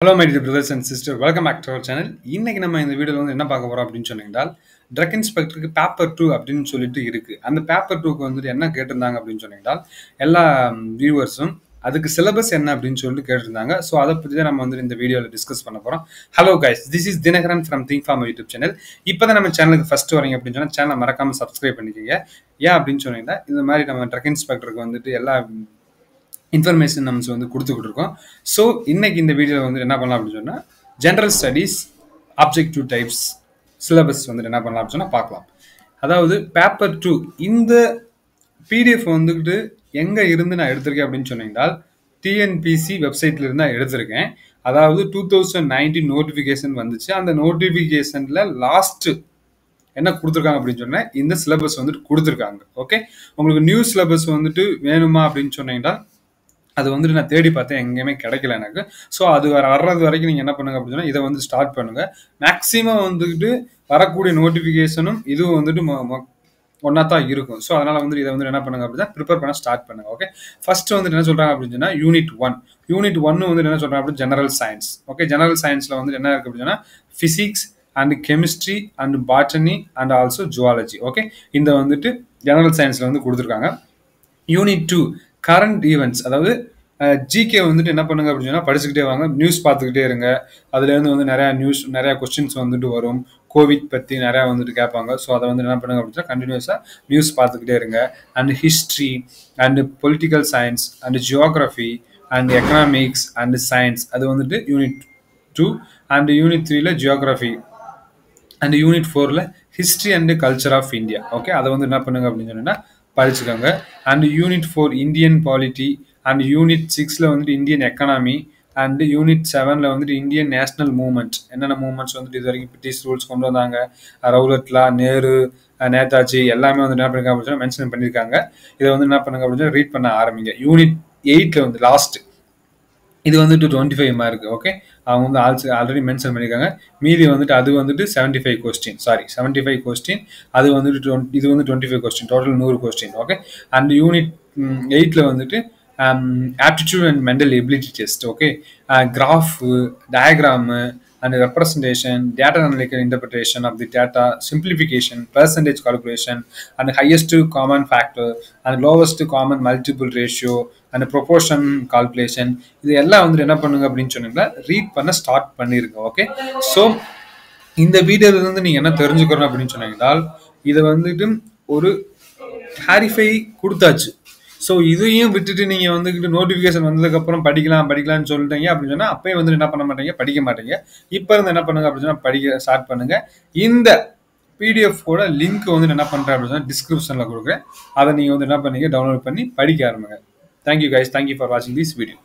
Hello my dear brothers and sisters, welcome back to our channel. இன்னைக்கு நம்ம இந்த வீடியோல வந்து என்ன பார்க்க போறோம் அப்படின்னு சொன்னீங்கன்னால் ட்ரக் இன்ஸ்பெக்டருக்கு பேப்பர் 2 அப்படின்னு சொல்லிட்டு இருக்கு. அந்த பேப்பர் 2க்கு வந்துட்டு என்ன கேட்டிருந்தாங்க அப்படின்னு சொன்னீங்கன்னால் எல்லா வியூவர்ஸும் அதுக்கு சிலபஸ் என்ன அப்படின்னு சொல்லிட்டு கேட்டிருந்தாங்க. ஸோ அதை பற்றி தான் நம்ம வந்து இந்த வீடியோவில் டிஸ்கஸ் பண்ண போகிறோம். Hello guys, this is Dinakaran from think farm YouTube channel. இப்போ தான் நம்ம சேனலுக்கு ஃபர்ஸ்ட் வரீங்க அப்படின்னு சொன்னால் சேனலை மறக்காமல் சப்ஸ்கிரைப் பண்ணிக்கோங்க. ஏன் அப்படின்னு சொன்னீங்கன்னா இந்த மாதிரி நம்ம ட்ரக் இன்ஸ்பெக்டருக்கு வந்துட்டு எல்லா இன்ஃபர்மேஷன் நம்ம வந்து கொடுத்துக்கிட்டு இருக்கோம். ஸோ இன்னைக்கு இந்த வீடியோவில் வந்து என்ன பண்ணலாம் அப்படின்னு சொன்னால் general studies objective types syllabus வந்துட்டு என்ன பண்ணலாம் அப்படின்னு சொன்னால் பார்க்கலாம். அதாவது பேப்பர் 2 இந்த பிடிஎஃப் வந்துக்கிட்டு எங்கே இருந்து நான் எடுத்திருக்கேன் அப்படின்னு சொன்னீங்கன்னால் டிஎன்பிசி வெப்சைட்ல இருந்து நான் எடுத்திருக்கேன். அதாவது 2019 நோட்டிஃபிகேஷன் வந்துச்சு. அந்த நோட்டிஃபிகேஷனில் லாஸ்ட்டு என்ன கொடுத்துருக்காங்க அப்படின்னு சொன்னால் இந்த சிலபஸ் வந்துட்டு கொடுத்துருக்காங்க. ஓகே, உங்களுக்கு நியூ சிலபஸ் வந்துட்டு வேணுமா அப்படின்னு சொன்னீங்கன்னா அது வந்துட்டு நான் தேடி பார்த்தேன், எங்கேயுமே கிடைக்கல எனக்கு. ஸோ அது வர்றது வரைக்கும் நீங்கள் என்ன பண்ணுங்க அப்படின்னு சொன்னால் இதை வந்து ஸ்டார்ட் பண்ணுங்க. மேக்ஸிமம் வந்துட்டு வரக்கூடிய நோட்டிஃபிகேஷனும் இதுவும் வந்துட்டு ஒன்றா தான் இருக்கும். ஸோ அதனால் வந்துட்டு இதை வந்து என்ன பண்ணுங்க அப்படின்னா ப்ரிப்பேர் பண்ண ஸ்டார்ட் பண்ணுங்க. ஓகே, ஃபர்ஸ்ட் வந்துட்டு என்ன சொல்கிறாங்க அப்படின்னு சொன்னால் யூனிட் 1 வந்துட்டு என்ன சொல்கிறாங்க அப்படின்னு ஜெனரல் சயின்ஸ். ஓகே, ஜெனரல் சயின்ஸில் வந்துட்டு என்ன இருக்குது அப்படின்னு சொன்னால் physics and chemistry and botany and also zoology. Okay, இந்த வந்துட்டு ஜெனரல் சயின்ஸில் வந்து கொடுத்துருக்காங்க. யூனிட் 2 கரண்ட் ஈவெண்ட்ஸ், அதாவது ஜிகே வந்துட்டு என்ன பண்ணுங்க அப்படின்னு சொன்னால் படிச்சுக்கிட்டே வாங்க, நியூஸ் பார்த்துக்கிட்டே இருங்க. அதுலேருந்து வந்து நிறையா கொஸ்டின்ஸ் வந்துட்டு வரும். கோவிட் பற்றி நிறையா வந்துட்டு கேட்பாங்க. ஸோ அதை வந்து என்ன பண்ணுங்க அப்படின்னா கண்டினியூஸாக நியூஸ் பார்த்துக்கிட்டே இருங்க. And history and political science and geography and economics and science அது வந்துட்டு யூனிட் 2. அண்ட் யூனிட் 3ல ஜியோகிராஃபி அண்ட் யூனிட் 4ல history and culture of India. Okay, அதை வந்து என்ன பண்ணுங்க அப்படின்னு சொன்னீங்கன்னா படிச்சுக்கோங்க. And unit 4 Indian polity and unit 6ல வந்துட்டு இந்தியன் எக்கனாமி அண்ட் யூனிட் 7ல வந்துட்டு இந்தியன் நேஷனல் மூவ்மெண்ட். என்னென்ன மூவ்மெண்ட்ஸ் வந்துட்டு இது வரைக்கும் பிரிட்டிஷ் ரூல்ஸ் கொண்டு வந்தாங்க, ரவுலட்லா, நேரு, நேதாஜி எல்லாமே வந்து என்ன பண்ணுங்க அப்படின்னு மென்ஷன் பண்ணியிருக்காங்க. இதை வந்து என்ன பண்ணுங்க அப்படின்னு ரீட் பண்ண ஆரம்பிங்க. யூனிட் 8ல வந்து லாஸ்ட் இது வந்துட்டு 25 மார்க். ஓகே, அவங்க வந்து ஆல்ரெடி மென்ஷன் பண்ணியிருக்காங்க. மீதி வந்துட்டு அது வந்துட்டு 75 கொஸ்டின். அது வந்துட்டு இது வந்து 25 question, total 100 question. Okay, and unit 8ல வந்துட்டு aptitude and mental ability test. Okay, graph, diagram and representation, data analytical interpretation of the data, simplification, percentage calculation, and highest common factor and lowest common multiple ratio and proportion calculation. இது எல்லாம் வந்து என்ன பண்ணுங்க அப்படின்னு சொன்னீங்கன்னா read பண்ண start பண்ணிருங்க. Okay, so இந்த வீடியோல இருந்து நீங்க என்ன தெரிஞ்சுக்கணும் அப்படின்னு சொன்னீங்கன்னா இதை வந்துட்டு ஒரு கிளாரிஃபை கொடுத்தாச்சு. ஸோ இதையும் விட்டுட்டு நீங்கள் வந்துக்கிட்டு நோட்டிஃபிகேஷன் வந்ததுக்கப்புறம் படிக்கலாம்னு சொல்லிட்டீங்க அப்படின்னு சொன்னால் அப்பயே வந்து என்ன பண்ண மாட்டீங்க, படிக்க மாட்டீங்க. இப்போ இருந்து என்ன பண்ணுங்க அப்படின்னு சொன்னால் படிக்க ஸ்டார்ட் பண்ணுங்க. இந்த பிடிஎஃபோட லிங்க் வந்து என்ன பண்ணுறேன் அப்படின்னு சொன்னால் டிஸ்கிரிப்ஷனில் கொடுக்குறேன். அதை நீங்கள் வந்து என்ன பண்ணீங்க டவுன்லோட் பண்ணி படிக்க ஆரம்பிங்க. தேங்க்யூ கைஸ், தேங்க்யூ ஃபார் வாட்சிங் திஸ் வீடியோ.